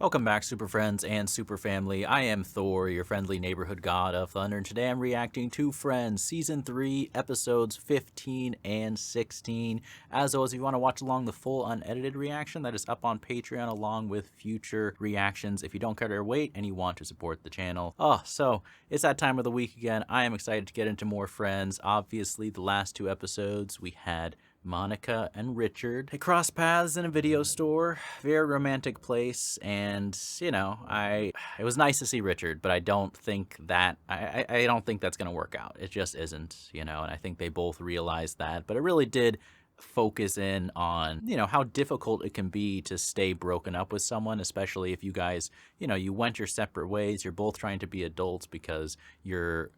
Welcome back, Super Friends and Super Family. I am Thor, your friendly neighborhood god of thunder, and today I'm reacting to Friends Season 3, Episodes 15 and 16. As always, if you want to watch along the full unedited reaction, that is up on Patreon along with future reactions if you don't care to wait and you want to support the channel. So it's that time of the week again. I am excited to get into more Friends. Obviously, the last two episodes we had Monica and Richard. They cross paths in a video store, very romantic place, and it was nice to see Richard, but I don't think that I don't think that's gonna work out. It just isn't, and I think they both realized that. But it really did focus in on how difficult it can be to stay broken up with someone, especially if you guys you went your separate ways. You're both trying to be adults because your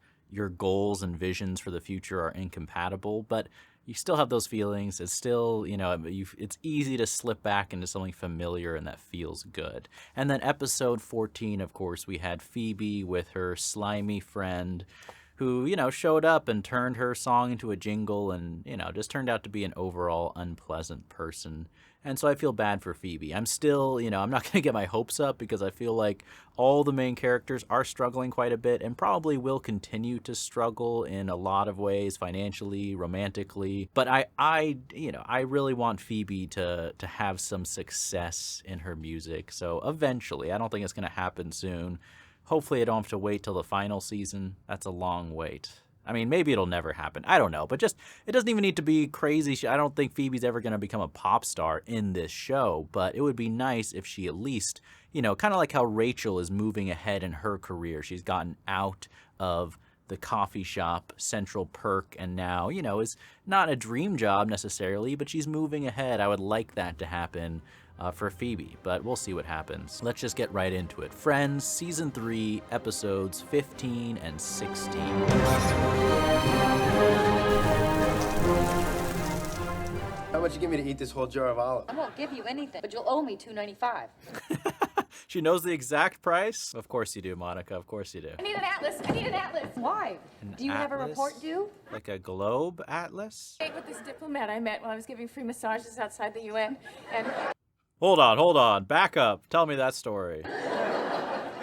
goals and visions for the future are incompatible, but you still have those feelings. It's still, it's easy to slip back into something familiar and that feels good. And then episode 14, of course, we had Phoebe with her slimy friend who, showed up and turned her song into a jingle and, just turned out to be an overall unpleasant person. And so I feel bad for Phoebe. I'm still, I'm not going to get my hopes up because I feel like all the main characters are struggling quite a bit and probably will continue to struggle in a lot of ways, financially, romantically. But I really want Phoebe to have some success in her music. So eventually, I don't think it's going to happen soon. Hopefully I don't have to wait till the final season. That's a long wait. I mean, maybe it'll never happen. I don't know. But just, it doesn't even need to be crazy. I don't think Phoebe's ever going to become a pop star in this show. But it would be nice if she at least, kind of like how Rachel is moving ahead in her career. She's gotten out of the coffee shop, Central Perk, and now, is not a dream job necessarily, but she's moving ahead. I would like that to happen for Phoebe, but we'll see what happens. Let's just get right into it. Friends, Season 3, Episodes 15 and 16. How much you give me to eat this whole jar of olives? I won't give you anything, but you'll owe me $2.95. She knows the exact price? Of course you do, Monica. Of course you do. I need an atlas. I need an atlas. Why? Do you have a report due? Like a globe atlas? I ate with this diplomat I met while I was giving free massages outside the UN, and... Hold on. Back up. Tell me that story.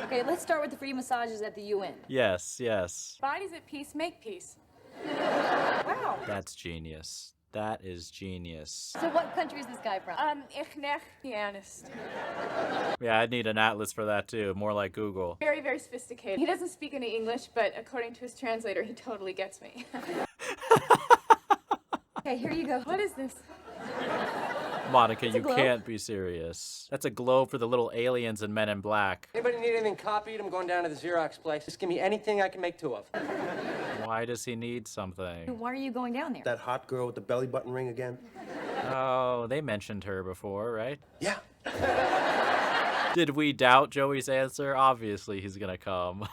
Okay, let's start with the free massages at the UN. Yes. Bodies at peace make peace. Wow. That's genius. That is genius. So what country is this guy from? Ich nech pianist. Yeah, I'd need an atlas for that too. More like Google. Very, very sophisticated. He doesn't speak any English, but according to his translator, he totally gets me. Okay, here you go. What is this? Monica, you can't be serious. That's a globe for the little aliens in Men in Black. Anybody need anything copied? I'm going down to the Xerox place. Just give me anything I can make two of. Why does he need something? Why are you going down there? That hot girl with the belly button ring again? Oh, they mentioned her before, right? Yeah. Did we doubt Joey's answer? Obviously, he's gonna come.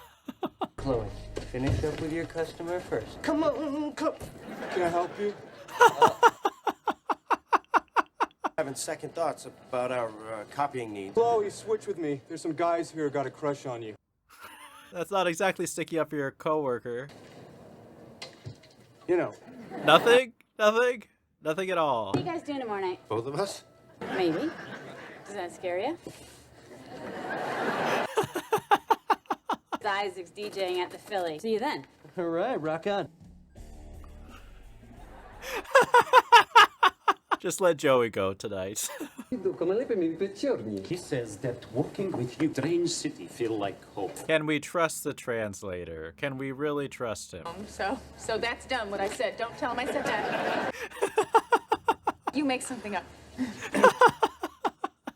Chloe, finish up with your customer first. Come on, come. Can I help you? Having second thoughts about our copying needs. Chloe, switch with me. There's some guys here who got a crush on you. That's not exactly sticky up for your coworker. You know. Nothing at all. What are you guys doing tomorrow night? Both of us? Maybe. Does that scare you? Isaac's DJing at the Philly. See you then. All right, rock on. Just let Joey go tonight. He says that working with you, strange city feel like home. Can we trust the translator? Can we really trust him? So that's done, what I said. Don't tell him I said that. You make something up.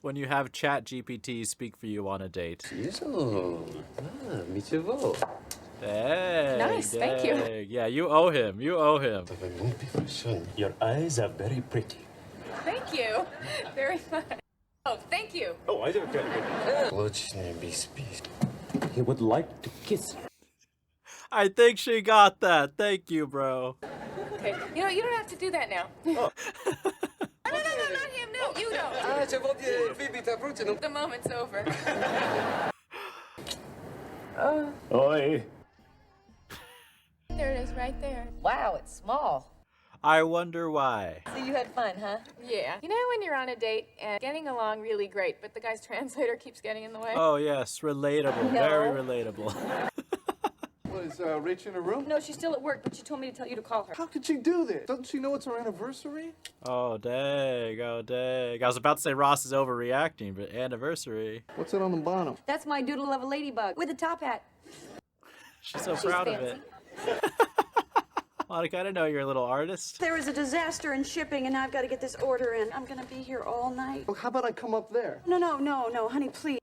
When you have ChatGPT speak for you on a date. Hey, Nice, thank you. Yeah, you owe him. Your eyes are very pretty. Thank you. Very much. Oh, thank you. Oh, I don't get it. He would like to kiss you. I think she got that. Thank you, bro. Okay. You don't have to do that now. Oh. No, not him. No, you don't. The moment's over. Oi. There it is, right there. Wow, it's small. I wonder why. So you had fun, huh? Yeah. You know when you're on a date and getting along really great, but the guy's translator keeps getting in the way? Oh yes, relatable, very relatable. Was Rach in her room? No, she's still at work, but she told me to tell you to call her. How could she do this? Doesn't she know it's our anniversary? Oh dang, oh dang. I was about to say Ross is overreacting, but anniversary. What's it on the bottom? That's my doodle of a ladybug with a top hat. She's so proud of it. Monica, I didn't know you're a little artist. There was a disaster in shipping, and now I've got to get this order in. I'm gonna be here all night. Well, how about I come up there? No, honey, please.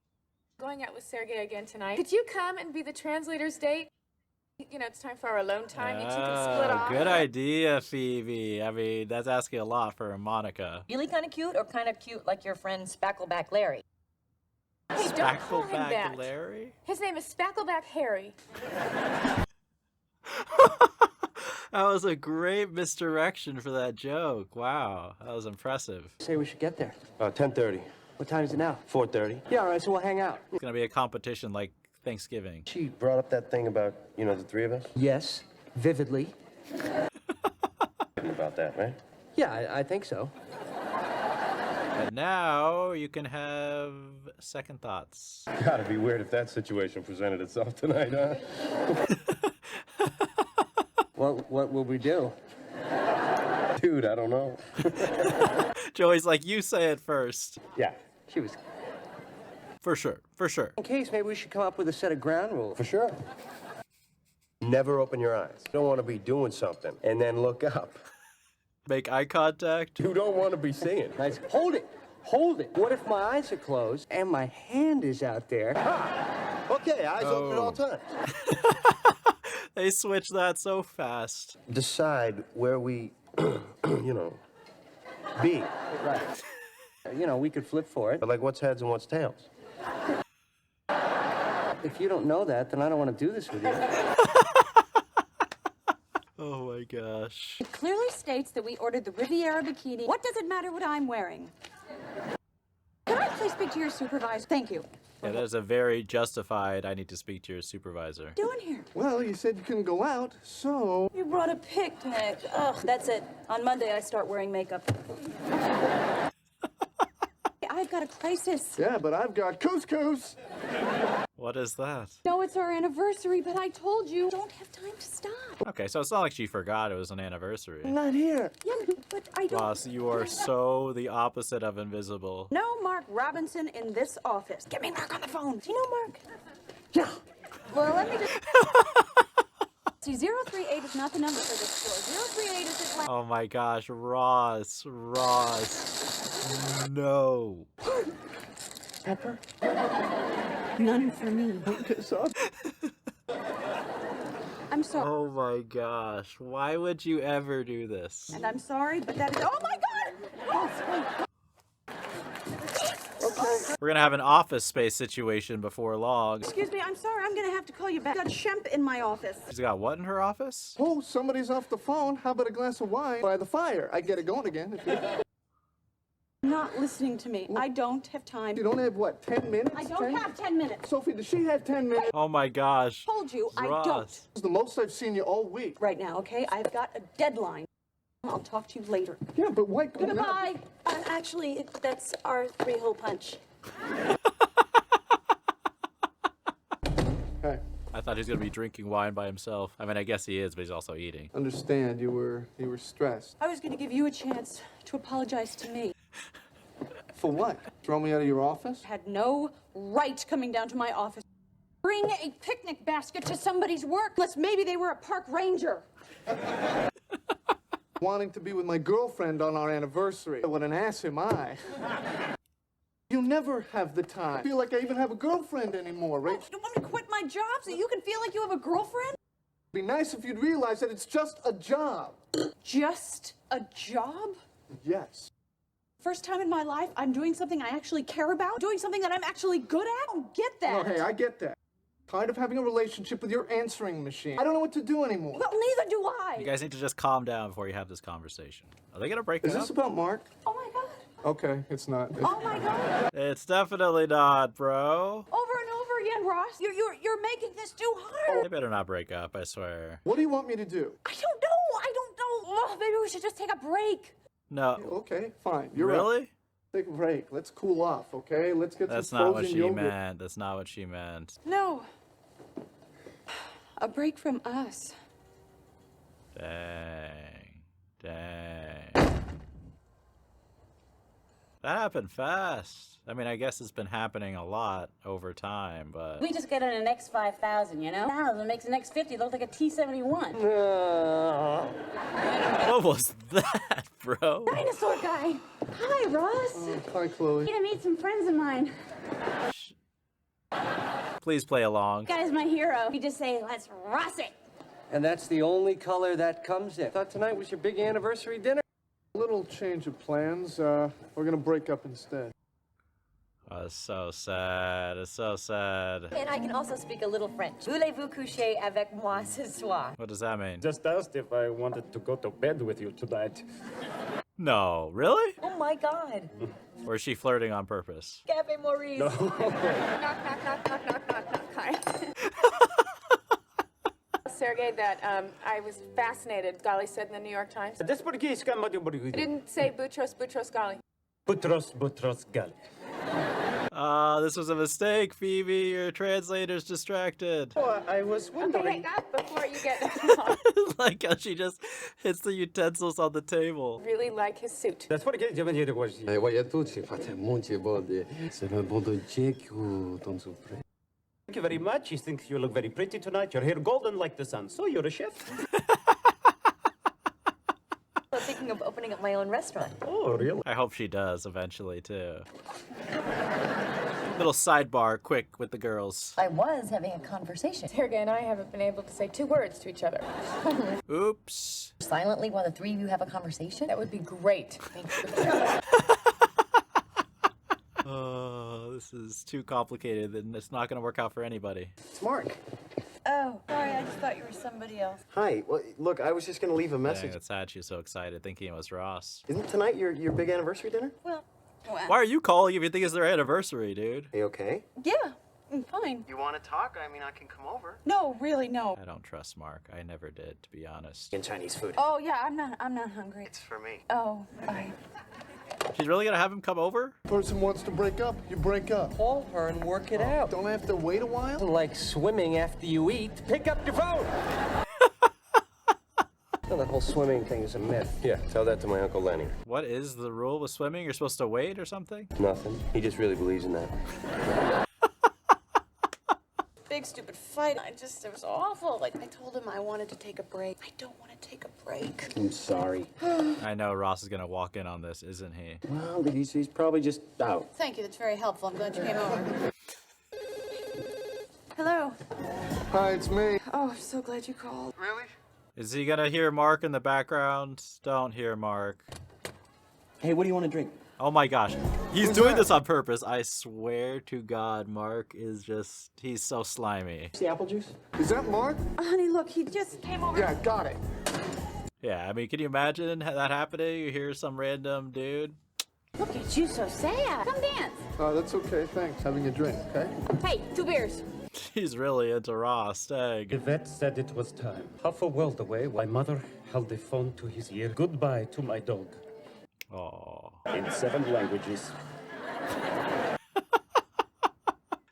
Going out with Sergey again tonight. Could you come and be the translator's date? You know, it's time for our alone time. You two can split off. Good idea, Phoebe. I mean, that's asking a lot for Monica. Really kind of cute or kind of cute like your friend Spackleback Larry? Hey, don't call him Spackleback that. Larry? His name is Spackleback Harry. That was a great misdirection for that joke. Wow, that was impressive. Say we should get there. 10:30. What time is it now? 4:30. Yeah, all right, so we'll hang out. It's gonna be a competition like Thanksgiving. She brought up that thing about, the three of us? Yes, vividly. About that, right? Yeah, I think so. And now you can have second thoughts. Gotta be weird if that situation presented itself tonight, huh? What will we do? Dude, I don't know. Joey's like, you say it first. Yeah, She was... For sure, for sure. In case, maybe we should come up with a set of ground rules. for sure. Never open your eyes. You don't want to be doing something and then look up. Make eye contact. You don't want to be seeing. Nice. Hold it. Hold it. What if my eyes are closed and my hand is out there? Okay, eyes open at all times. They switch that so fast. Decide where we, be. Right. You know, we could flip for it. But like, what's heads and what's tails? If you don't know that, then I don't want to do this with you. Oh my gosh. It clearly states that we ordered the Riviera bikini. What does it matter what I'm wearing? Can I please speak to your supervisor? Thank you. Yeah, that is a very justified, I need to speak to your supervisor. Doing here? Well, you said you couldn't go out, so... You brought a picnic. Ugh, that's it. On Monday, I start wearing makeup. I've got a crisis. Yeah, but I've got couscous. What is that? No, it's our anniversary, but I told you, don't have time to stop. Okay, so it's not like she forgot it was an anniversary. I'm not here. Yeah, but I don't... Ross, you are so the opposite of invisible. No Mark Robinson in this office. Get me Mark on the phone. Do you know Mark? Yeah. Well, let me just... See, 038 is not the number for this store. 038 is his last... Oh my gosh, Ross. No. Pepper? None for me. I'm sorry. Oh my gosh, why would you ever do this? And I'm sorry, but that is... Oh, my God! We're gonna have an office space situation before long. Excuse me, I'm sorry. I'm going to have to call you back. I've got Shemp in my office. She's got what in her office? Oh, somebody's off the phone. How about a glass of wine by the fire? I get it going again. If you... Not listening to me. I don't have time. You don't have, what, 10 minutes? I don't have 10 minutes. Sophie, does she have 10 minutes? Oh my gosh. Told you, I don't. Ross. This is the most I've seen you all week. Right now, okay? I've got a deadline. I'll talk to you later. Yeah, but why... Goodbye. Actually, that's our 3-hole punch. Hey, I thought he was gonna be drinking wine by himself. I mean, I guess he is, but he's also eating. understand you were stressed. I was going to give you a chance to apologize to me. For what? Throw me out of your office? Had no right coming down to my office. Bring a picnic basket to somebody's work, unless maybe they were a park ranger. Wanting to be with my girlfriend on our anniversary. What an ass am I. You never have the time. I feel like I even have a girlfriend anymore, right? You don't want me to quit my job so you can feel like you have a girlfriend? It'd be nice if you'd realize that it's just a job. Just a job? Yes. First time in my life, I'm doing something I actually care about, doing something that I'm actually good at. I don't get that. Oh, hey, I get that. Tired of having a relationship with your answering machine. I don't know what to do anymore. Well, neither do I. You guys need to just calm down before you have this conversation. Are they gonna break Is up? this about Mark? Oh my God. Okay, it's not. Oh my God. It's definitely not, bro. Over and over again, Ross. You're making this too hard. They better not break up, I swear. What do you want me to do? I don't know. Oh, maybe we should just take a break. No. Okay, fine. You're right. Really? Take a break. Let's cool off, okay? Let's get That's some not frozen what she yogurt. meant. That's not what she meant. No. A break from us. Dang. Dang. That happened fast. I mean, I guess it's been happening a lot over time, but... We just get on an X5000, you know? 1,000 makes an X50 look like a T71. What was that, bro? Dinosaur guy. Hi, Ross. Hi, Chloe. Here to meet some friends of mine. Please play along. Guy's my hero. We just say, let's Ross it. And that's the only color that comes in. Thought tonight was your big anniversary dinner. A little change of plans. We're gonna break up instead. Oh, it's so sad. It's so sad. And I can also speak a little French. Voulez-vous coucher avec moi ce soir? What does that mean? Just asked if I wanted to go to bed with you tonight. No, really? Oh my God. Or is she flirting on purpose? Cafe Maurice. Knock, knock, knock, knock, knock, knock, knock. Hi. Sergey, that I was fascinated, Gali said in the New York Times. This português can I didn't say Boutros Gali. Boutros Gali. This was a mistake, Phoebe. Your translator's distracted. Oh, I was Okay, wondering. hang up before you get... Like how she just hits the utensils on the table. Really like his suit. That's português, je venho de hoje. Thank you very much. He thinks you look very pretty tonight. Your hair golden like the sun. So you're a chef? I'm thinking of opening up my own restaurant. Oh, really? I hope she does eventually, too. Little sidebar, quick, with the girls. I was having a conversation. Sergey and I haven't been able to say 2 words to each other. Oops. Silently while the 3 of you have a conversation? That would be great. Thank you. Oh, this is too complicated, and it's not going to work out for anybody. It's Mark. Oh, sorry, I just thought you were somebody else. Hi. Well, look, I was just gonna leave a Dang, message. that's sad she's so excited, thinking it was Ross. Isn't tonight your big anniversary dinner? Well, Why are you calling if you think it's their anniversary, dude? Are you okay? yeah, I'm fine. You want to talk? I mean, I can come over. No, really, no. I don't trust Mark. I never did, to be honest. In Chinese food. Oh, yeah, I'm not hungry. It's for me. Oh, bye. She's really going to have him come over? Person wants to break up, you break up. Call her and work it out. Don't have to wait a while? Like swimming after you eat. Pick up your phone. No, that whole swimming thing is a myth. Yeah, tell that to my Uncle Lenny. What is the rule with swimming? You're supposed to wait or something? Nothing. He just really believes in that. Big stupid fight. It was awful. Like, I told him I wanted to take a break. I don't want to take a break. I'm sorry. I know Ross is going to walk in on this, isn't he? Well, he's probably just out. Thank you, that's very helpful. I'm glad you came over. Hello. Hi, it's me. Oh, I'm so glad you called. Really? Is he going to hear Mark in the background? Don't hear Mark. Hey, what do you want to drink? Oh my gosh. He's Who's doing that? this on purpose. I swear to God, Mark is just, he's so slimy. The apple juice? Is that Mark? Honey, look, he just came over. Yeah, got it. Yeah, I mean, can you imagine that happening? You hear some random dude. Look at you, so sad. Come dance. That's okay, thanks. Having a drink, okay? Hey, 2 beers. He's really into Ross. Dang. Yvette said it was time. Half a world away, my mother held the phone to his ear. Goodbye to my dog. Oh. In 7 languages.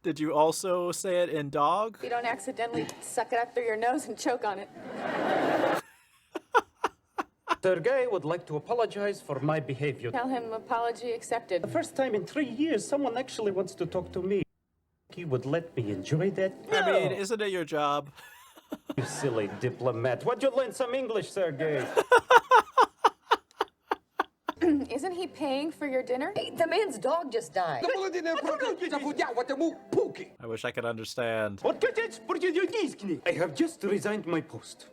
Did you also say it in dog? You don't accidentally suck it up through your nose and choke on it. Sergey would like to apologize for my behavior. Tell him apology accepted. The first time in 3 years, someone actually wants to talk to me. He would let me enjoy that? I mean, isn't it your job? You silly diplomat. Why'd you learn some English, Sergey? Isn't he paying for your dinner? Hey, the man's dog just died. I wish I could understand. I have just resigned my post.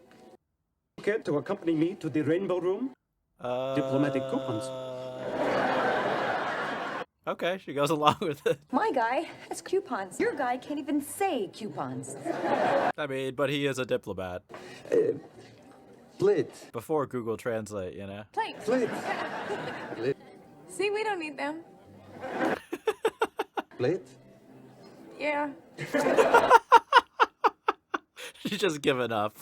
Care to accompany me to the Rainbow Room? Diplomatic coupons. Okay, she goes along with it. My guy has coupons. Your guy can't even say coupons. I mean, but he is a diplomat. Split. Before Google Translate, you know? Plates. Split. See, we don't need them. Split. Yeah. She's just given up.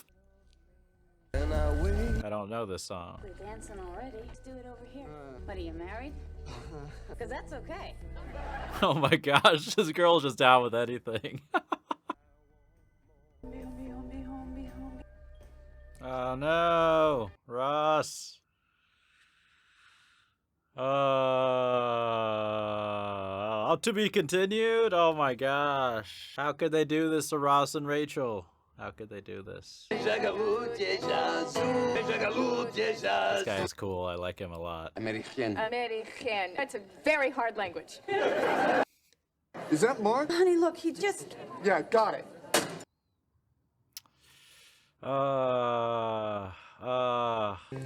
I don't know this song. We're dancing already. Let's do it over here. What, are you married? Because that's okay. Oh my gosh, this girl's just down with anything. Oh no, Ross. To be continued? Oh my gosh. How could they do this to Ross and Rachel? How could they do this? This guy is cool. I like him a lot. American. That's a very hard language. Is that Mark? Honey, look, he just... Yeah, got it.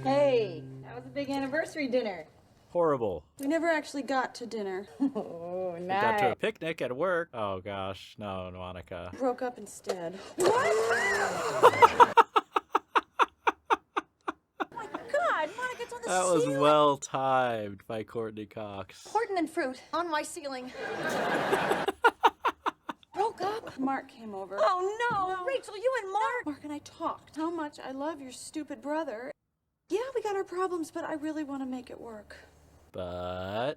Hey, that was a big anniversary dinner. Horrible. We never actually got to dinner. Oh, We got to a picnic at work. Oh gosh, no, Monica. Broke up instead. Oh my God, Monica's on the That was ceiling. well timed by Courtney Cox. Horton and fruit on my ceiling. Broke up. Mark came over. Oh no, Rachel, you and Mark. Mark and I talked. How much I love your stupid brother. Yeah, we got our problems, but I really want to make it work. But...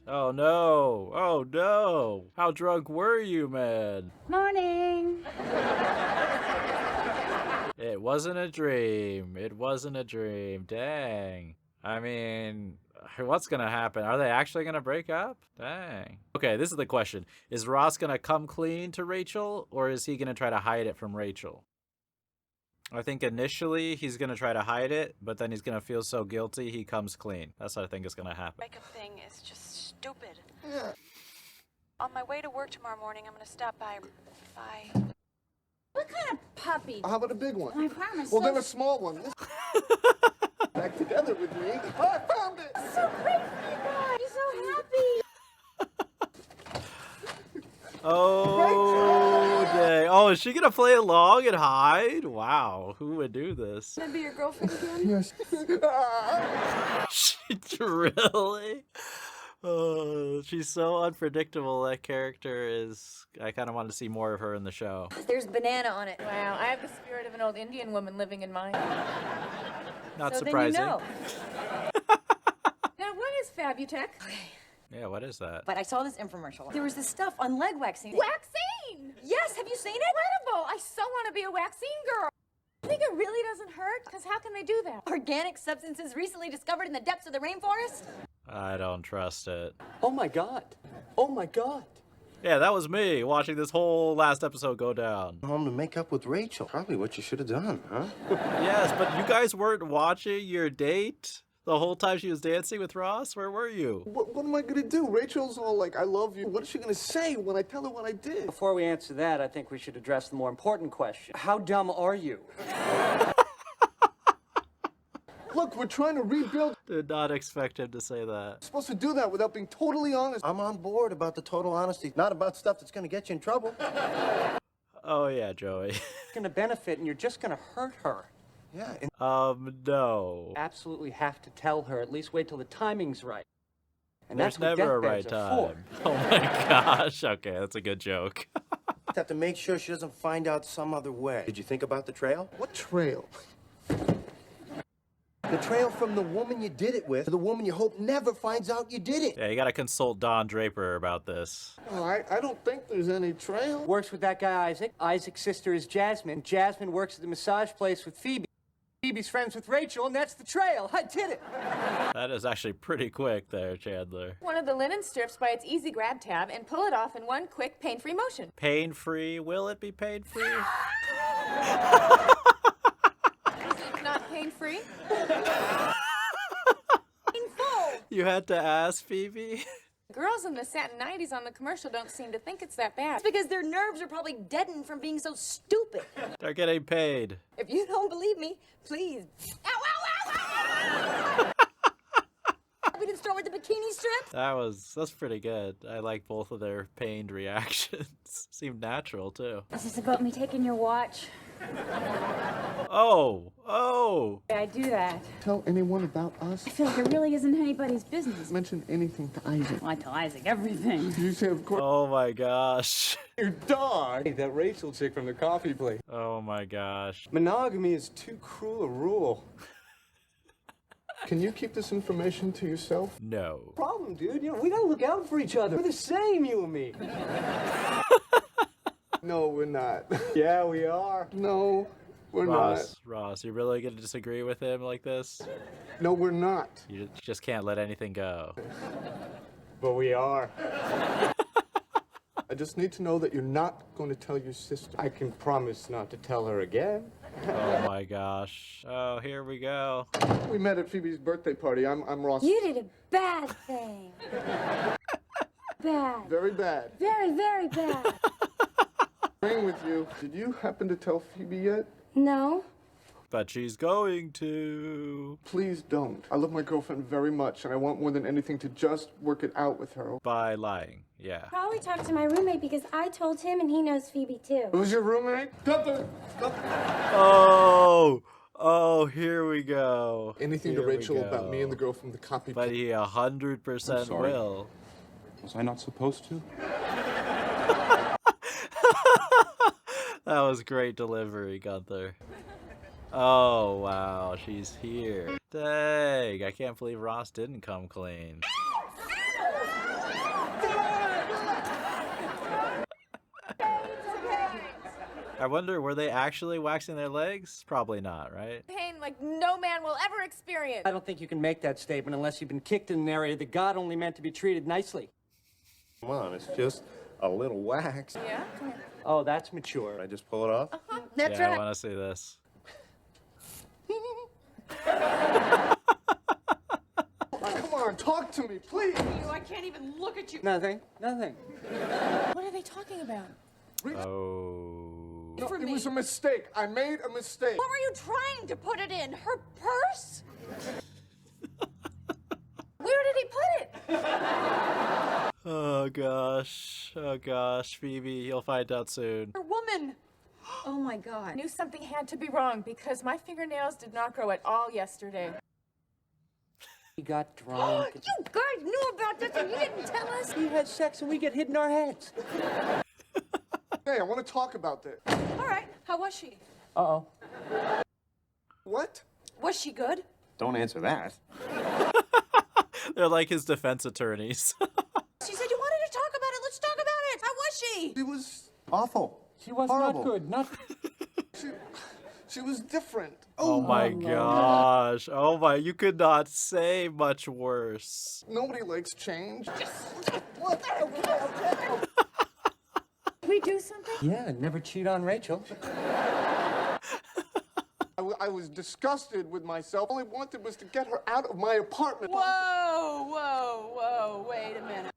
oh no! Oh no! How drunk were you, man? Morning. It wasn't a dream. It wasn't a dream. Dang. I mean, what's gonna happen? Are they actually gonna break up? Dang. Okay, this is the question. Is Ross gonna come clean to Rachel, or is he gonna try to hide it from Rachel? I think initially he's gonna try to hide it, but then he's gonna feel so guilty he comes clean. That's what I think is gonna happen. Breakup thing is just stupid. Yeah. On my way to work tomorrow morning, I'm gonna stop by. Bye. What kind of puppy? How about a big one? I promise. Well, then a small one. Back together with me. Oh, I found it! So great for you guys. He's so happy. Oh, dang. Oh, is she gonna play along and hide? Wow, who would do this? Can I be your girlfriend again? Yes. Really? Oh, she's so unpredictable. That character is... I kind of want to see more of her in the show. There's banana on it. Wow, I have the spirit of an old Indian woman living in mine. Not So surprising. then you know. Now, what is Fabutech? Yeah, what is that? But I saw this infomercial. There was this stuff on leg waxing. Waxine! Yes, have you seen it? Incredible! I so want to be a waxine girl. I think it really doesn't hurt, because how can they do that? Organic substances recently discovered in the depths of the rainforest? I don't trust it. Oh my God. Oh my God. Yeah, that was me watching this whole last episode go down. Home to make up with Rachel. Probably what you should have done, huh? Yes, but you guys weren't watching your date the whole time she was dancing with Ross? Where were you? What am I gonna do? Rachel's all like, I love you. What is she gonna say when I tell her what I did? Before we answer that, I think we should address the more important question. How dumb are you? Look, we're trying to rebuild. Did not expect him to say that. We're supposed to do that without being totally honest. I'm on board about the total honesty, not about stuff that's gonna get you in trouble. Oh yeah, Joey. It's gonna benefit, and you're just gonna hurt her. Yeah, and No. Absolutely have to tell her. At least wait till the timing's right. And There's that's what never a right deathbeds are time. Oh my gosh. Okay, that's a good joke. have to make sure she doesn't find out some other way. Did you think about the trail? What trail? The trail from the woman you did it with to the woman you hope never finds out you did it. Yeah, you gotta consult Don Draper about this. Oh, I don't think there's any trail. Works with that guy Isaac. Isaac's sister is Jasmine. Jasmine works at the massage place with Phoebe. Phoebe's friends with Rachel, and that's the trail. I did it. That is actually pretty quick there, Chandler. One of the linen strips by its easy grab tab and pull it off in one quick, pain-free motion. Pain-free? Will it be pain-free? It's not pain-free? Painful. You had to ask, Phoebe? Girls in the satin 90s on the commercial don't seem to think it's that bad. It's because their nerves are probably deadened from being so stupid. They're getting paid. If you don't believe me, please. Ow, ow, ow, ow! We didn't start with the bikini strip? That's pretty good. I like both of their pained reactions. Seemed natural, too. Is this about me taking your watch? Oh! I do that. Tell anyone about us? I feel like it really isn't anybody's business. Mention anything to Isaac. Well, I tell Isaac everything. You say, of course. Oh my gosh. Your dog. Hey, that Rachel chick from the coffee place. Oh my gosh. Monogamy is too cruel a rule. Can you keep this information to yourself? No. Problem, dude. You know, we gotta look out for each other. We're the same, you and me. No, we're not. Yeah, we are. No, we're not. Ross, you really gonna disagree with him like this? No, we're not. You just can't let anything go. But we are. I just need to know that you're not going to tell your sister. I can promise not to tell her again. Oh my gosh. Oh, here we go. We met at Phoebe's birthday party. I'm Ross. You did a bad thing. Bad. Very bad. Very, very bad. Agreeing with you. Did you happen to tell Phoebe yet? No. But she's going to. Please don't. I love my girlfriend very much, and I want more than anything to just work it out with her. By lying. Yeah. Probably talked to my roommate because I told him and he knows Phoebe too. Who's your roommate? Oh! Oh, here we go. Anything Here to we Rachel about go. me and the girl from the copy. But he 100% sorry. will. Was I not supposed to? That was great delivery, Gunther. Oh, wow, she's here. Dang, I can't believe Ross didn't come clean. I wonder, were they actually waxing their legs? Probably not, right? Pain like no man will ever experience. I don't think you can make that statement unless you've been kicked in an area that God only meant to be treated nicely. Come on, it's just a little wax. Yeah? Oh, that's mature. I just pull it off? That's Yeah, I right. want to see this. Come on, talk to me, please. I can't even look at you. Nothing. Nothing. What are they talking about? Oh. No, it was a mistake. I made a mistake. What were you trying to put it in? Her purse? Where did he put it? Oh gosh. Oh gosh. Phoebe, you'll find out soon. Her woman. Oh my God. I knew something had to be wrong because my fingernails did not grow at all yesterday. He got drunk. You guys knew about this and you didn't tell us. We had sex and we get hit in our heads. Hey, I want to talk about this. All right. How was she? Uh-oh. What? Was she good? Don't answer that. They're like his defense attorneys. She said you wanted to talk about it. Let's talk about it. How was she? She was Awful. She was Horrible. not good. Not. she was different. Oh my gosh. Oh my, you could not say much worse. Nobody likes change. We do something? Yeah, never cheat on Rachel. I was disgusted with myself. All I wanted was to get her out of my apartment. Whoa, whoa, whoa. Wait a minute.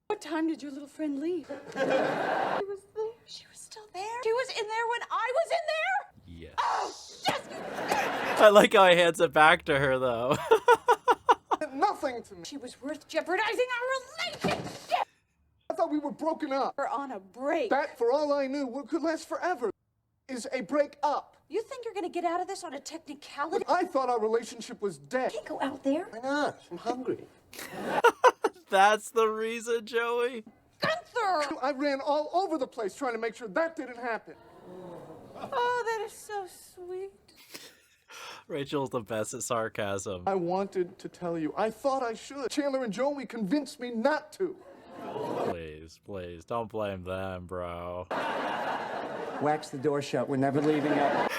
What time did your little friend leave? She was there. She was still there? She was in there when I was in there? Yes. Oh, yes! I like how he hands it back to her though. Nothing to me. She was worth jeopardizing our relationship. I thought we were broken up. We're on a break. That, for all I knew, what could last forever, is a break up. You think you're gonna get out of this on a technicality? I thought our relationship was dead. Can't go out there. Why not? I'm hungry. That's the reason, Joey. Gunther! I ran all over the place trying to make sure that didn't happen. Oh, that is so sweet. Rachel's the best at sarcasm. I wanted to tell you. I thought I should. Chandler and Joey convinced me not to. Please, please, don't blame them, bro. Wax the door shut. We're never leaving up.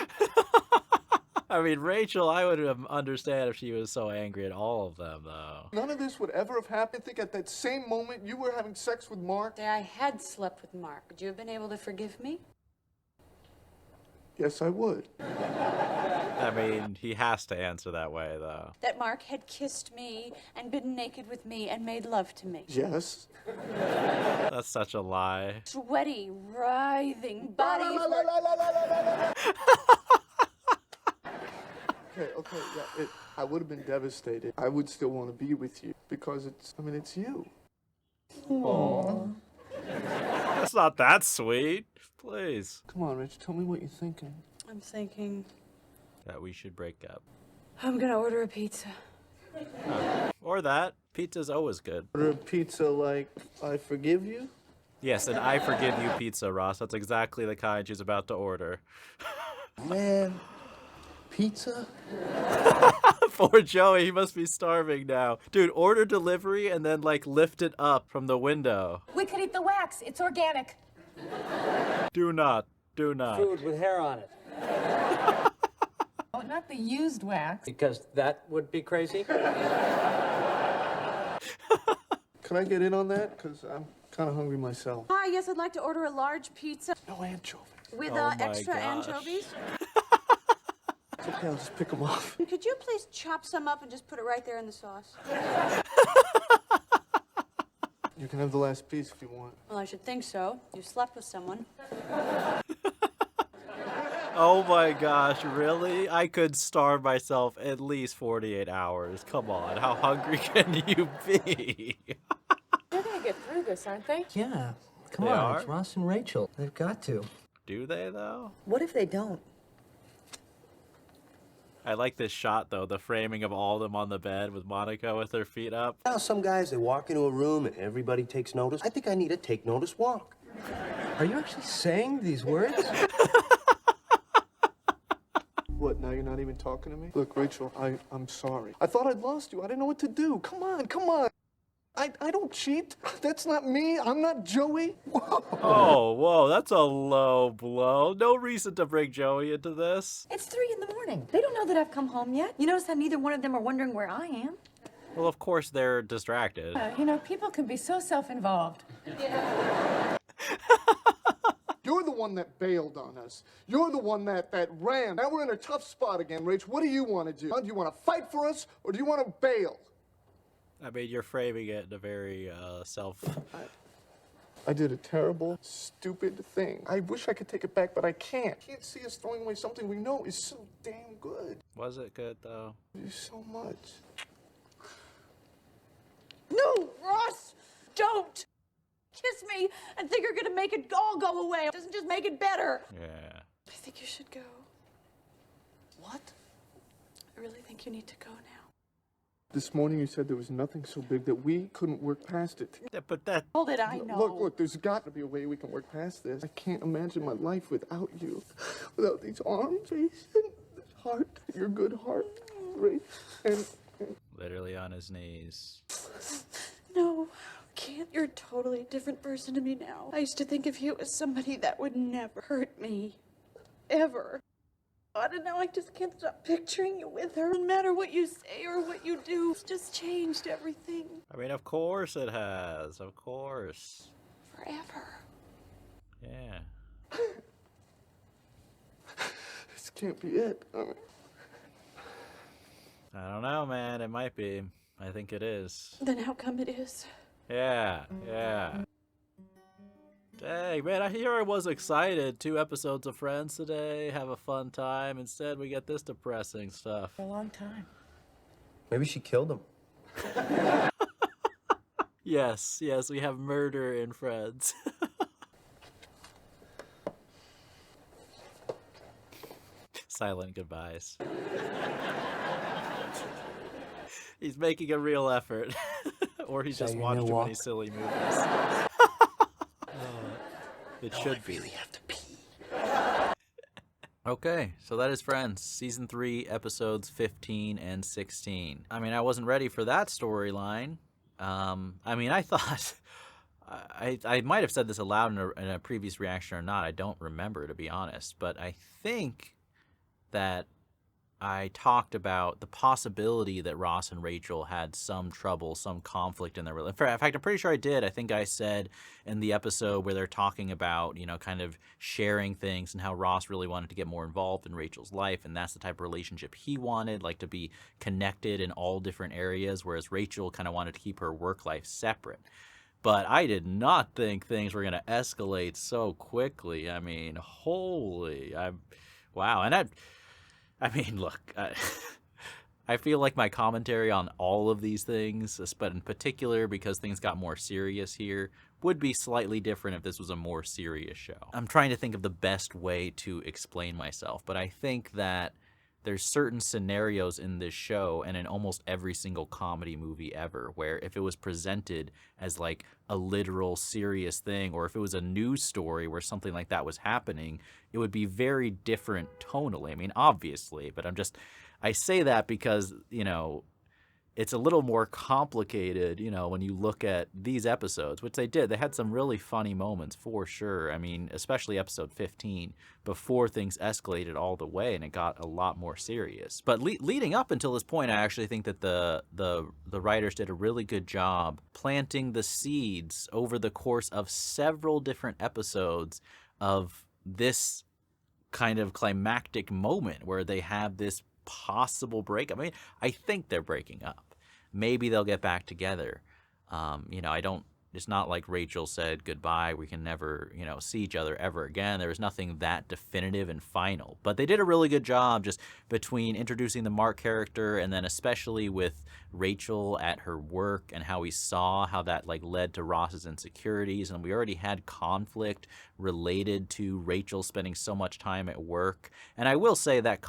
I mean, Rachel, I would have understand if she was so angry at all of them, though. None of this would ever have happened. I think at that same moment you were having sex with Mark. I had slept with Mark. Would you have been able to forgive me? Yes, I would. I mean, he has to answer that way, though. That Mark had kissed me and been naked with me and made love to me. Yes. That's such a lie. Sweaty, writhing body. Okay, yeah, I would have been devastated. I would still want to be with you because it's you. Aww. That's not that sweet. Please. Come on, Rich, tell me what you're thinking. I'm thinking That we should break up. I'm gonna order a pizza. Or that. Pizza's always good. Order a pizza like I forgive you? Yes, and I forgive you pizza, Ross. That's exactly the kind she's about to order. Man, pizza? Poor Joey, he must be starving now. Dude, order delivery and then, like, lift it up from the window. We could eat the wax. It's organic. Do not. Do not. Food with hair on it. Oh, not the used wax. Because that would be crazy. Can I get in on that? Because I'm kind of hungry myself. Hi, yes, I'd like to order a large pizza No anchovies. with Oh my extra gosh. anchovies. It's okay, I'll just pick them off. Could you please chop some up and just put it right there in the sauce? You can have the last piece if you want. Well, I should think so. You slept with someone. Oh my gosh, really? I could starve myself at least 48 hours. Come on, how hungry can you be? They're gonna get through this, aren't they? Yeah. Come They on, are? it's Ross and Rachel. They've got to. Do they, though? What if they don't? I like this shot, though, the framing of all of them on the bed with Monica with her feet up. Now some guys, they walk into a room and everybody takes notice. I think I need a take notice walk. Are you actually saying these words? What, now you're not even talking to me? Look, Rachel, I'm sorry. I thought I'd lost you. I didn't know what to do. Come on, come on. I don't cheat. That's not me. I'm not Joey. Whoa. Oh, whoa, that's a low blow. No reason to bring Joey into this. It's 3 in the morning. They don't know that I've come home yet. You notice how neither one of them are wondering where I am? Well, of course they're distracted. You know, people can be so self-involved. You're the one that bailed on us. You're the one that ran. Now we're in a tough spot again, Rach. What do you want to do? Do you want to fight for us, or do you want to bail? I mean, you're framing it in a very I did a terrible, stupid thing. I wish I could take it back, but I can't. I can't see us throwing away something we know is so damn good. Was it good, though? You so much. No, Ross, don't kiss me and think you're gonna make it all go away. It doesn't just make it better. Yeah. I think you should go. What? I really think you need to go now. This morning you said there was nothing so big that we couldn't work past it. Yeah, but that... All that I know. Look, there's got to be a way we can work past this. I can't imagine my life without you. Without these arms, Jason, this heart, your good heart, right? And Literally on his knees. No, can't. You're a totally different person to me now. I used to think of you as somebody that would never hurt me. Ever. I don't know, I just can't stop picturing you with her. No matter what you say or what you do, it's just changed everything. I mean, of course it has. Of course. Forever. Yeah. this can't be it. I don't know, man. It might be. I think it is. Then how come it is? Yeah, yeah. Dang, man, here I was excited. 2 episodes of Friends today. Have a fun time. Instead, we get this depressing stuff. For a long time. Maybe she killed him. Yes, we have murder in Friends. Silent goodbyes. He's making a real effort. Or he's just watched too many silly movies. It should be. I really have to pee. Okay, so that is Friends, Season 3, Episodes 15 and 16. I mean, I wasn't ready for that storyline. I mean, I thought... I might have said this aloud in a previous reaction or not. I don't remember, to be honest. But I think that I talked about the possibility that Ross and Rachel had some trouble, some conflict in their relationship. In fact, I'm pretty sure I did. I think I said in the episode where they're talking about, you know, kind of sharing things and how Ross really wanted to get more involved in Rachel's life, and that's the type of relationship he wanted, like to be connected in all different areas, whereas Rachel kind of wanted to keep her work life separate. But I did not think things were going to escalate so quickly. I mean, wow. And I mean, look, I feel like my commentary on all of these things, but in particular because things got more serious here, would be slightly different if this was a more serious show. I'm trying to think of the best way to explain myself, but I think that there's certain scenarios in this show and in almost every single comedy movie ever where if it was presented as like a literal serious thing, or if it was a news story where something like that was happening, it would be very different tonally. I mean, obviously, but I say that because, it's a little more complicated, when you look at these episodes, which they did. They had some really funny moments for sure. I mean, especially episode 15, before things escalated all the way and it got a lot more serious. But leading up until this point, I actually think that the writers did a really good job planting the seeds over the course of several different episodes of this kind of climactic moment where they have this possible breakup. I mean, I think they're breaking up. Maybe they'll get back together. It's not like Rachel said goodbye, we can never, see each other ever again. There was nothing that definitive and final. But they did a really good job just between introducing the Mark character and then especially with Rachel at her work and how we saw how that led to Ross's insecurities. And we already had conflict related to Rachel spending so much time at work. And I will say that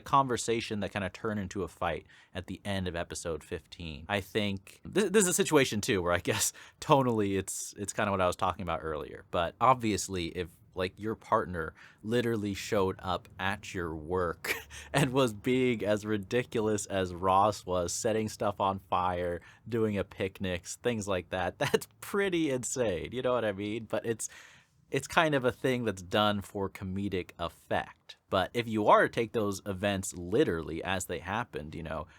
conversation that kind of turned into a fight at the end of episode 15. I think this is a situation too where I guess tonally it's kind of what I was talking about earlier. But obviously if your partner literally showed up at your work and was being as ridiculous as Ross was, setting stuff on fire, doing a picnics, things like that, that's pretty insane. You know what I mean? But it's kind of a thing that's done for comedic effect. But if you are to take those events literally as they happened,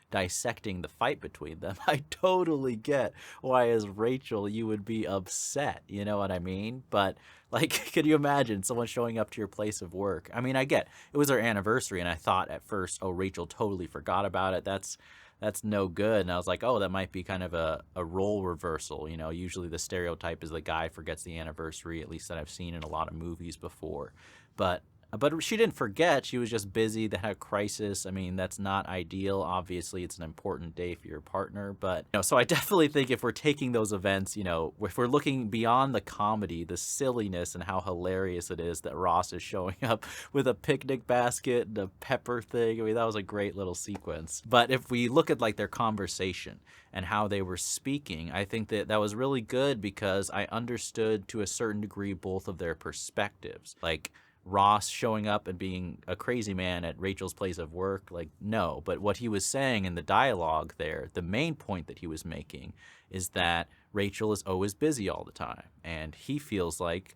dissecting the fight between them, I totally get why as Rachel you would be upset, you know what I mean? But could you imagine someone showing up to your place of work? I mean, I get it was their anniversary and I thought at first, oh, Rachel totally forgot about it. That's no good. And I was like, oh, that might be kind of a role reversal. Usually the stereotype is the guy forgets the anniversary, at least that I've seen in a lot of movies before. But she didn't forget. She was just busy. They had a crisis. I mean, that's not ideal. Obviously, it's an important day for your partner. But, so I definitely think if we're taking those events, if we're looking beyond the comedy, the silliness and how hilarious it is that Ross is showing up with a picnic basket and a pepper thing. I mean, that was a great little sequence. But if we look at their conversation and how they were speaking, I think that was really good because I understood to a certain degree both of their perspectives. Ross showing up and being a crazy man at Rachel's place of work, no. But what he was saying in the dialogue there, the main point that he was making is that Rachel is always busy all the time. And he feels like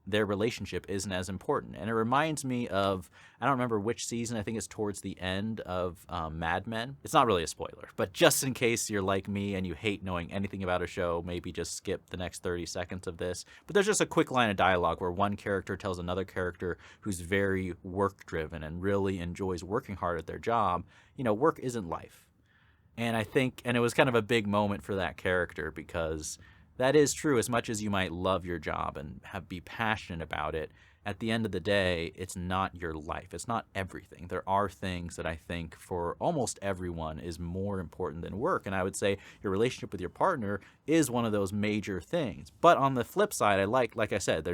their relationship isn't as important. And it reminds me of, I don't remember which season, I think it's towards the end of Mad Men. It's not really a spoiler, but just in case you're like me and you hate knowing anything about a show, maybe just skip the next 30 seconds of this. But there's just a quick line of dialogue where one character tells another character who's very work-driven and really enjoys working hard at their job, work isn't life. And I think, and it was kind of a big moment for that character because that is true. As much as you might love your job and be passionate about it, at the end of the day, it's not your life. It's not everything. There are things that I think for almost everyone is more important than work. And I would say your relationship with your partner is one of those major things. But on the flip side, I like I said,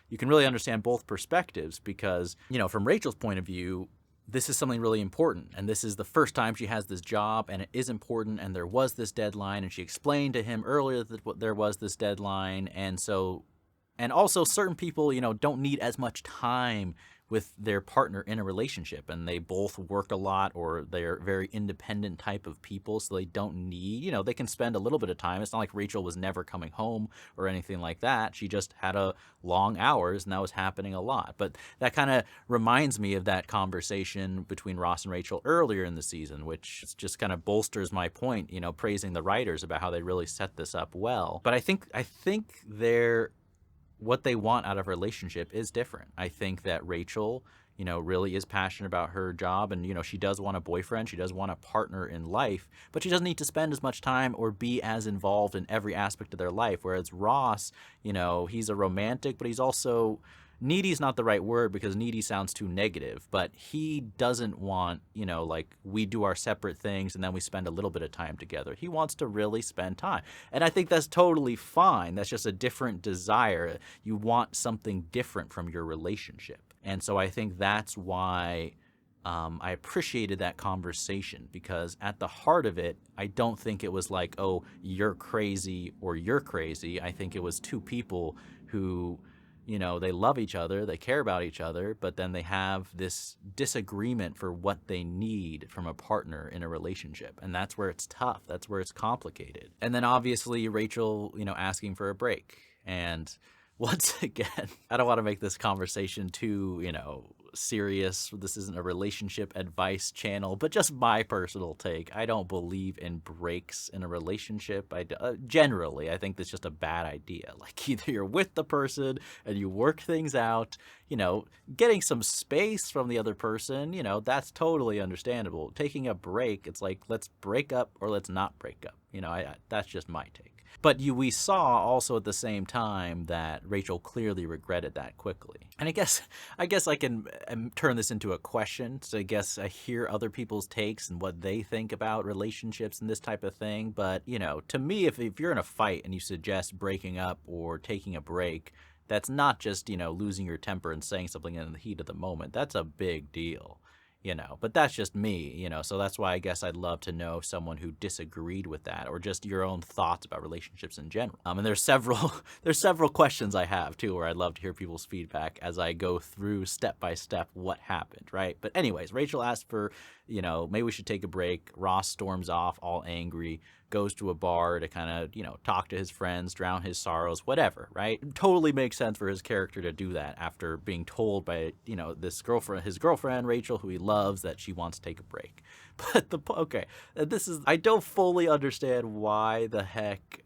you can really understand both perspectives because, from Rachel's point of view, this is something really important, and this is the first time she has this job, and it is important, and there was this deadline, and she explained to him earlier that there was this deadline, and also certain people, don't need as much time with their partner in a relationship, and they both work a lot, or they're very independent type of people, so they don't need, they can spend a little bit of time. It's not like Rachel was never coming home or anything like that. She just had long hours, and that was happening a lot. But that kind of reminds me of that conversation between Ross and Rachel earlier in the season, which just kind of bolsters my point, praising the writers about how they really set this up well. But I think what they want out of a relationship is different. I think that Rachel, really is passionate about her job and, she does want a boyfriend. She does want a partner in life, but she doesn't need to spend as much time or be as involved in every aspect of their life. Whereas Ross, he's a romantic, but he's also needy is not the right word because needy sounds too negative, but he doesn't want, we do our separate things and then we spend a little bit of time together. He wants to really spend time. And I think that's totally fine. That's just a different desire. You want something different from your relationship. And so I think that's why I appreciated that conversation because at the heart of it, I don't think it was like, oh, you're crazy or you're crazy. I think it was two people who, you know, they love each other, they care about each other, but then they have this disagreement for what they need from a partner in a relationship. And that's where it's tough. That's where it's complicated. And then obviously Rachel, you know, asking for a break. And once again, I don't want to make this conversation too, you know, serious. This isn't a relationship advice channel, but just my personal take. I don't believe in breaks in a relationship. Generally, I think that's just a bad idea. Like, either you're with the person and you work things out, you know, getting some space from the other person, you know, that's totally understandable. Taking a break, it's like, let's break up or let's not break up. You know, that's just my take. But we saw also at the same time that Rachel clearly regretted that quickly. And I guess I can turn this into a question. So I guess I hear other people's takes and what they think about relationships and this type of thing. But, you know, to me, if you're in a fight and you suggest breaking up or taking a break, that's not just, you know, losing your temper and saying something in the heat of the moment. That's a big deal. You know, but that's just me, you know, so that's why I guess I'd love to know someone who disagreed with that, or just your own thoughts about relationships in general. And there's several questions I have too, where I'd love to hear people's feedback as I go through step by step what happened, right? But anyways, Rachel asked for, you know, maybe we should take a break. Ross storms off all angry, goes to a bar to kind of, you know, talk to his friends, drown his sorrows, whatever, right? It totally makes sense for his character to do that after being told by, you know, his girlfriend, Rachel, who he loves, that she wants to take a break. But I don't fully understand why the heck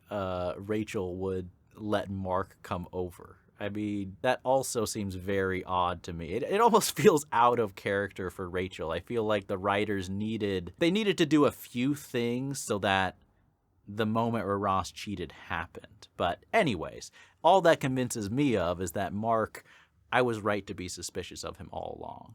Rachel would let Mark come over. I mean, that also seems very odd to me. It almost feels out of character for Rachel. I feel like the writers needed to do a few things so that the moment where Ross cheated happened. But anyways, all that convinces me of is that Mark, I was right to be suspicious of him all along.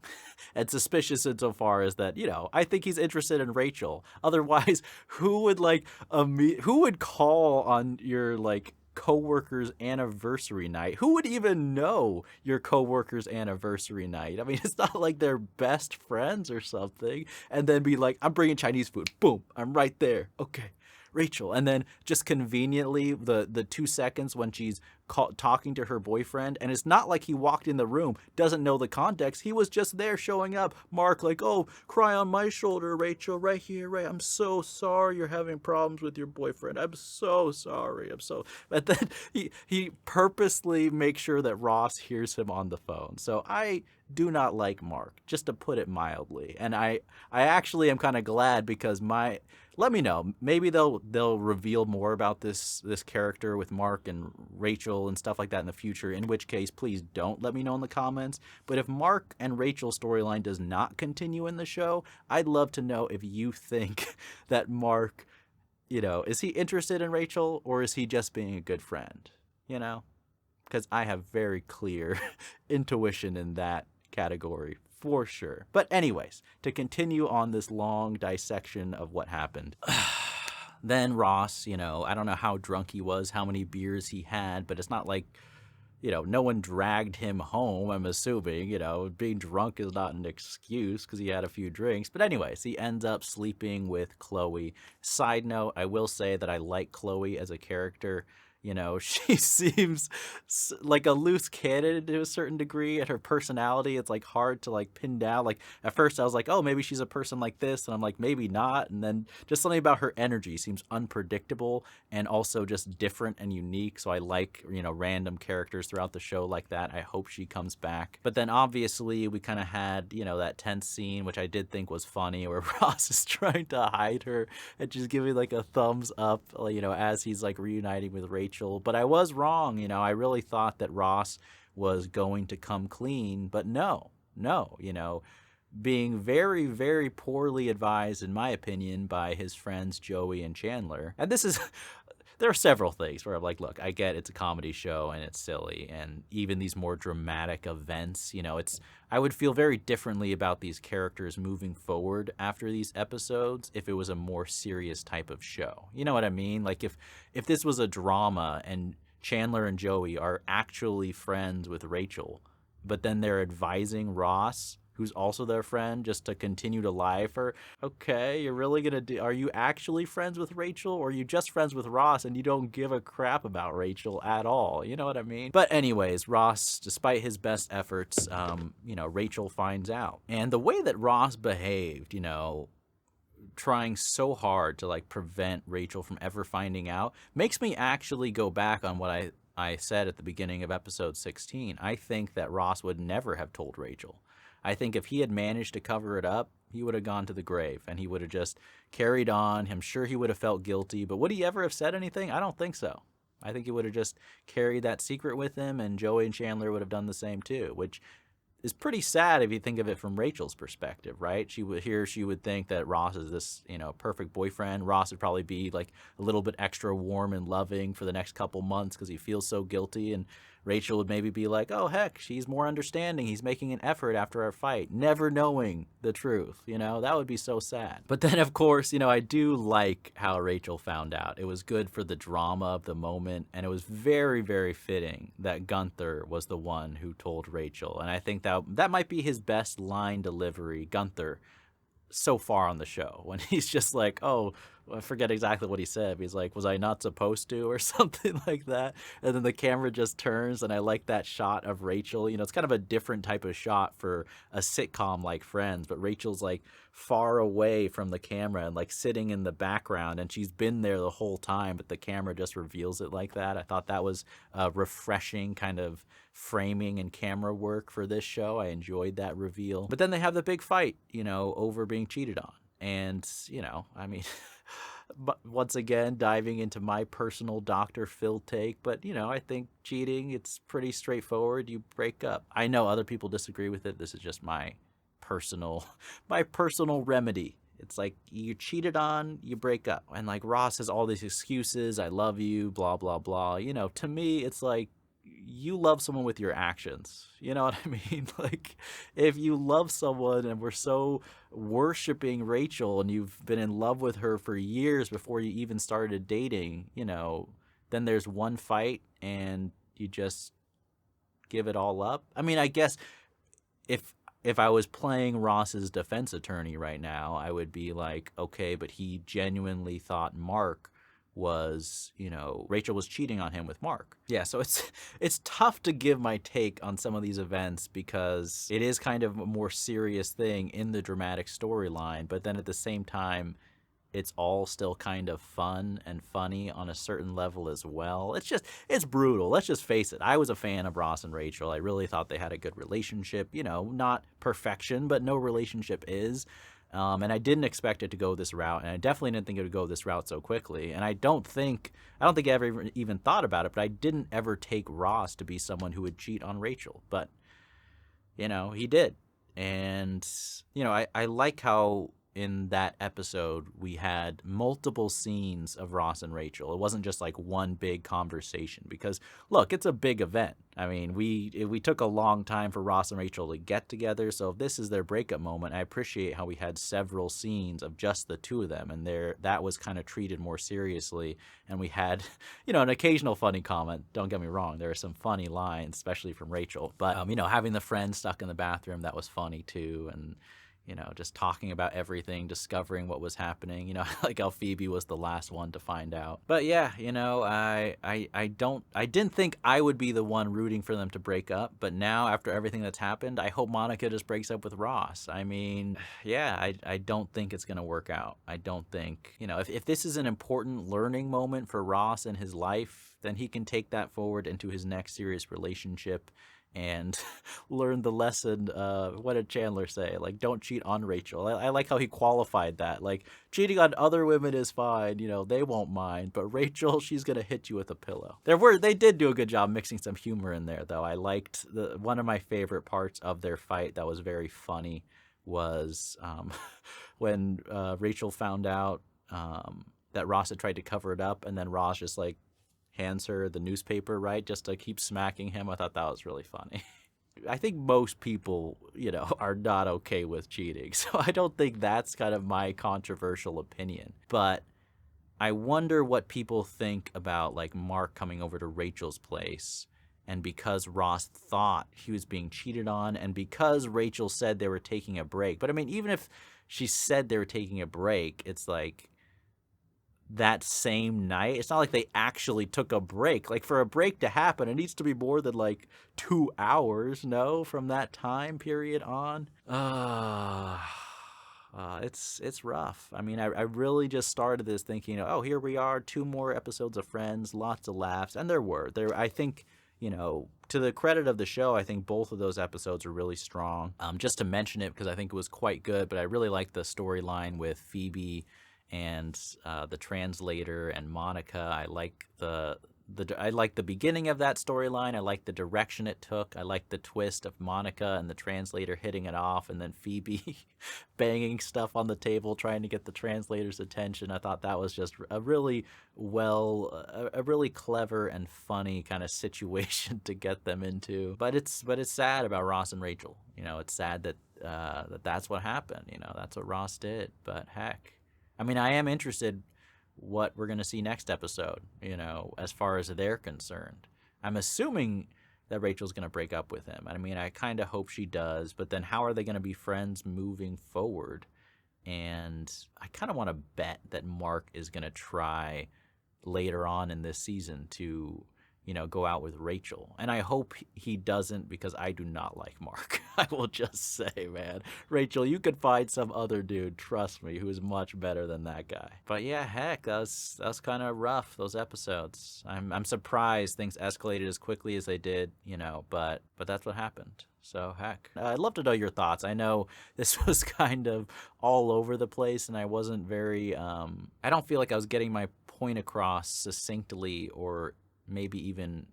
And suspicious insofar as that, you know, I think he's interested in Rachel. Otherwise, who would call on your, like, coworker's anniversary night? Who would even know your coworker's anniversary night? I mean, it's not like they're best friends or something. And then be like, I'm bringing Chinese food. Boom, I'm right there. Okay, Rachel. And then just conveniently, the 2 seconds when she's talking to her boyfriend, and it's not like he walked in the room, doesn't know the context. He was just there showing up. Mark, like, oh, cry on my shoulder, Rachel, right here, right. I'm so sorry you're having problems with your boyfriend. I'm so sorry. But then he purposely makes sure that Ross hears him on the phone. So I do not like Mark, just to put it mildly. And I actually am kind of glad, because let me know. Maybe they'll reveal more about this character with Mark and Rachel and stuff like that in the future, in which case, please don't let me know in the comments. But if Mark and Rachel's storyline does not continue in the show, I'd love to know if you think that Mark, you know, is he interested in Rachel, or is he just being a good friend, you know? Because I have very clear intuition in that category for sure. But anyways, to continue on this long dissection of what happened. Then Ross, you know, I don't know how drunk he was, how many beers he had, but it's not like, you know, no one dragged him home, I'm assuming. You know, being drunk is not an excuse because he had a few drinks. But anyways, he ends up sleeping with Chloe. Side note, I will say that I like Chloe as a character. You know, she seems like a loose cannon to a certain degree, and her personality, it's like hard to like pin down. Like at first I was like, oh, maybe she's a person like this, and I'm like, maybe not. And then just something about her energy seems unpredictable and also just different and unique. So I like, you know, random characters throughout the show like that. I hope she comes back. But then obviously we kind of had, you know, that tense scene, which I did think was funny, where Ross is trying to hide her and just giving like a thumbs up, you know, as he's like reuniting with Rachel. But I was wrong, you know. I really thought that Ross was going to come clean, but no, you know, being very, very poorly advised, in my opinion, by his friends Joey and Chandler. And there are several things where I'm like, look, I get it's a comedy show and it's silly, and even these more dramatic events, you know, I would feel very differently about these characters moving forward after these episodes if it was a more serious type of show. You know what I mean? Like if this was a drama and Chandler and Joey are actually friends with Rachel, but then they're advising Ross who's also their friend, just to continue to lie for, okay, you're really gonna do, are you actually friends with Rachel, or are you just friends with Ross and you don't give a crap about Rachel at all? You know what I mean? But anyways, Ross, despite his best efforts, Rachel finds out. And the way that Ross behaved, trying so hard to like prevent Rachel from ever finding out, makes me actually go back on what I said at the beginning of episode 16. I think that Ross would never have told Rachel. I think if he had managed to cover it up, he would have gone to the grave and he would have just carried on. I'm sure he would have felt guilty, but would he ever have said anything? I don't think so. I think he would have just carried that secret with him, and Joey and Chandler would have done the same too, which is pretty sad if you think of it from Rachel's perspective, right? She would think that Ross is this, perfect boyfriend. Ross would probably be like a little bit extra warm and loving for the next couple months because he feels so guilty. And Rachel would maybe be like, oh, heck, she's more understanding. He's making an effort after our fight, never knowing the truth. That would be so sad. But then, of course, I do like how Rachel found out. It was good for the drama of the moment, and it was very, very fitting that Gunther was the one who told Rachel. And I think that might be his best line delivery, Gunther, so far on the show, when he's just like, oh, I forget exactly what he said. He's like, was I not supposed to, or something like that? And then the camera just turns, and I like that shot of Rachel. It's kind of a different type of shot for a sitcom like Friends, but Rachel's like far away from the camera and like sitting in the background, and she's been there the whole time, but the camera just reveals it like that. I thought that was a refreshing kind of framing and camera work for this show. I enjoyed that reveal. But then they have the big fight, over being cheated on. And, but once again, diving into my personal Dr. Phil take, but, I think cheating, it's pretty straightforward. You break up. I know other people disagree with it. This is just my personal remedy. It's like you cheated on, you break up. And like Ross has all these excuses. I love you, blah, blah, blah. To me, it's like, you love someone with your actions. You know what I mean? Like, if you love someone and we're so worshiping Rachel and you've been in love with her for years before you even started dating, then there's one fight and you just give it all up. I mean, I guess if I was playing Ross's defense attorney right now, I would be like, okay, but he genuinely thought Mark was, Rachel was cheating on him with Mark. Yeah, so it's tough to give my take on some of these events because it is kind of a more serious thing in the dramatic storyline, but then at the same time, it's all still kind of fun and funny on a certain level as well. It's brutal. Let's just face it. I was a fan of Ross and Rachel. I really thought they had a good relationship. Not perfection, but no relationship is. And I didn't expect it to go this route, and I definitely didn't think it would go this route so quickly. And I don't think I ever even thought about it, but I didn't ever take Ross to be someone who would cheat on Rachel. But, he did. And, I like how in that episode we had multiple scenes of Ross and Rachel. It wasn't just like one big conversation because, look, it's a big event. I mean, we took a long time for Ross and Rachel to get together, so if this is their breakup moment, I appreciate how we had several scenes of just the two of them, and that was kind of treated more seriously, and we had, an occasional funny comment. Don't get me wrong, there are some funny lines, especially from Rachel, but, having the friend stuck in the bathroom, that was funny too, and just talking about everything, discovering what was happening, like how Phoebe was the last one to find out. But yeah, I didn't think I would be the one rooting for them to break up, but now after everything that's happened, I hope Monica just breaks up with Ross. I mean, yeah, I don't think it's going to work out. I don't think, if this is an important learning moment for Ross in his life, then he can take that forward into his next serious relationship and learn the lesson. What did Chandler say? Like, don't cheat on Rachel. I like how he qualified that. Like, cheating on other women is fine, they won't mind, but Rachel, she's gonna hit you with a pillow. They did do a good job mixing some humor in there, though. I liked one of my favorite parts of their fight that was very funny was when Rachel found out that Ross had tried to cover it up, and then Ross just like hands her the newspaper, right, just to keep smacking him. I thought that was really funny. I think most people, are not okay with cheating, so I don't think that's kind of my controversial opinion. But I wonder what people think about, like, Mark coming over to Rachel's place and because Ross thought he was being cheated on, and because Rachel said they were taking a break. But I mean, even if she said they were taking a break, it's like that same night. It's not like they actually took a break. Like, for a break to happen, it needs to be more than like 2 hours, no, from that time period on. It's rough. I mean, I really just started this thinking, oh, here we are, 2 more episodes of Friends, lots of laughs, and there were. I think, to the credit of the show, I think both of those episodes are really strong. Just to mention it because I think it was quite good, but I really like the storyline with Phoebe and the translator and Monica. I like I like the beginning of that storyline. I like the direction it took. I like the twist of Monica and the translator hitting it off, and then Phoebe banging stuff on the table trying to get the translator's attention. I thought that was just a really clever and funny kind of situation to get them into. But it's sad about Ross and Rachel. It's sad that that's what happened. That's what Ross did. But heck, I mean, I am interested what we're going to see next episode, as far as they're concerned. I'm assuming that Rachel's going to break up with him. I mean, I kind of hope she does, but then how are they going to be friends moving forward? And I kind of want to bet that Mark is going to try later on in this season to, go out with Rachel. And I hope he doesn't, because I do not like Mark. I will just say, man, Rachel, you could find some other dude, trust me, who is much better than that guy. But yeah, heck, that was kind of rough, those episodes. I'm surprised things escalated as quickly as they did, but that's what happened. So heck, I'd love to know your thoughts. I know this was kind of all over the place, and I wasn't very, I don't feel like I was getting my point across succinctly, or maybe even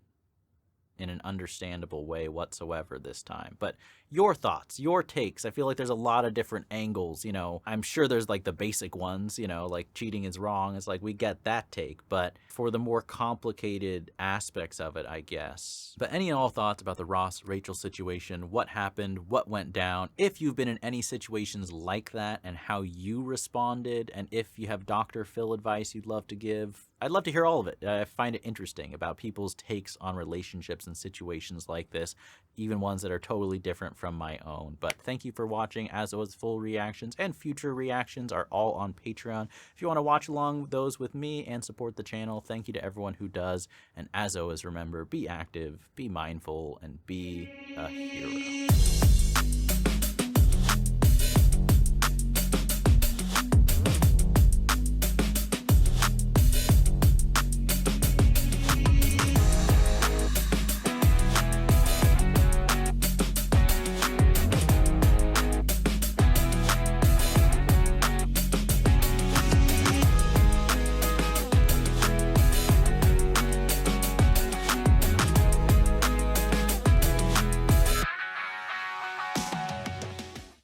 in an understandable way whatsoever this time. But your thoughts, your takes, I feel like there's a lot of different angles. I'm sure there's like the basic ones, like cheating is wrong. It's like we get that take, but for the more complicated aspects of it, I guess. But any and all thoughts about the Ross-Rachel situation, what happened, what went down, if you've been in any situations like that and how you responded, and if you have Dr. Phil advice you'd love to give, I'd love to hear all of it. I find it interesting about people's takes on relationships and situations like this, even ones that are totally different from my own. But thank you for watching. As always, full reactions and future reactions are all on Patreon. If you want to watch along those with me and support the channel, thank you to everyone who does. And as always, remember, be active, be mindful, and be a hero.